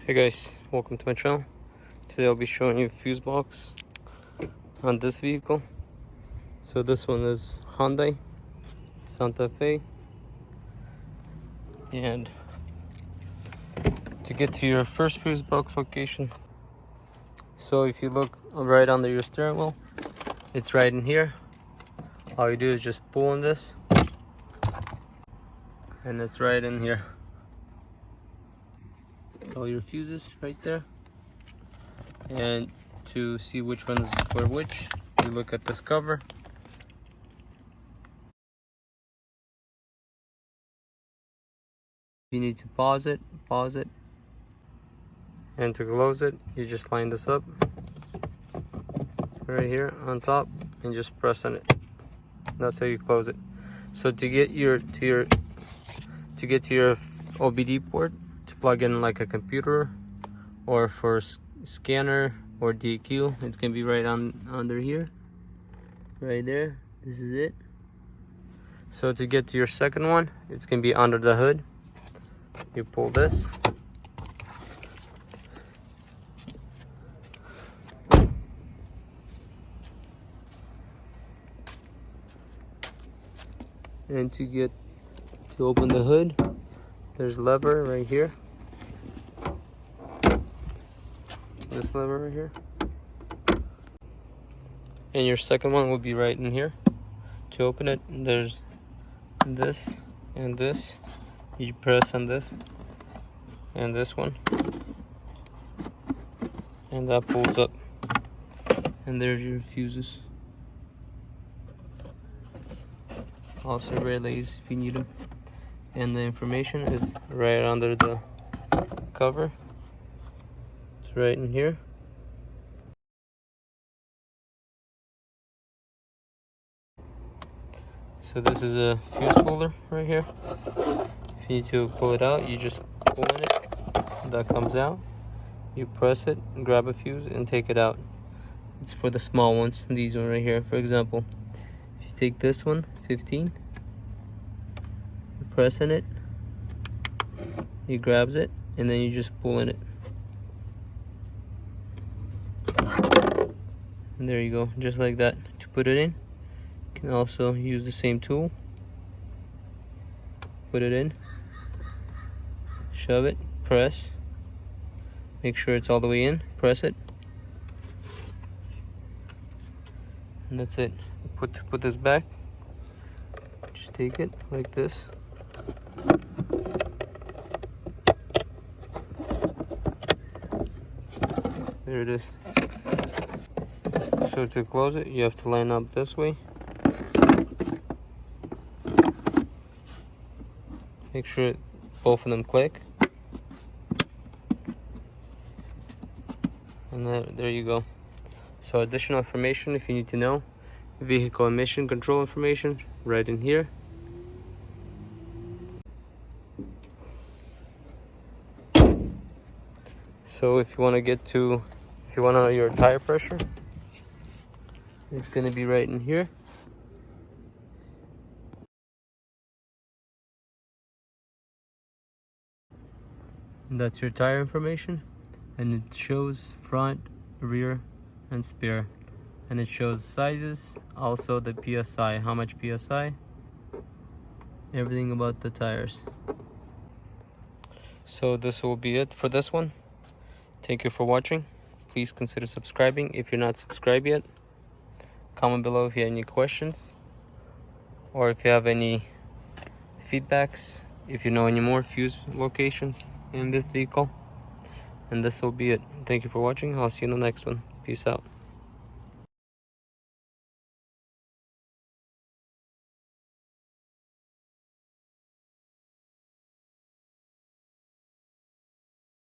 Hey guys, welcome to my channel. Today I'll be showing you a fuse box on this vehicle. So this one is Hyundai Santa Fe, and to get to your first fuse box location, so if you look right under your steering wheel, it's right in here. All you do is just pull on this and it's right in here. All your fuses right there, and to see which one's for which, you look at this cover. You need to pause it, and to close it, you just line this up right here on top and just press on it. That's how you close it. So to get your OBD port, to plug in like a computer or for scanner or DQ, it's gonna be right under here, right there. This is it. So to get to your second one, it's gonna be under the hood. You pull this, and to open the hood, there's a lever right here. This lever right here, and your second one will be right in here. To open it, there's this and this. You press on this and this one, and that pulls up, and there's your fuses. Also relays if you need them, and the information is right under the cover. It's right in here. So this is a fuse puller right here. If you need to pull it out, you just pull on it, that comes out. You press it, grab a fuse and take it out. It's for the small ones, these one right here. For example, if you take this one, 15, you press on it, you grabs it, and then you just pull in it. And there you go, just like that. To put it in, you can also use the same tool. Put it in, shove it, press, make sure it's all the way in, press it, and that's it. Put this back, just take it like this, there it is. So to close it, you have to line up this way. Make sure both of them click, and there you go. So additional information if you need to know, vehicle emission control information right in here. So if you want to know your tire pressure, it's going to be right in here. And that's your tire information, and it shows front, rear, and spare, and it shows sizes, also the PSI, how much PSI, everything about the tires. So this will be it for this one. Thank you for watching. Please consider subscribing if you're not subscribed yet. Comment below if you have any questions, or if you have any feedbacks, if you know any more fuse locations in this vehicle. And this will be it. Thank you for watching. I'll see you in the next one. Peace out.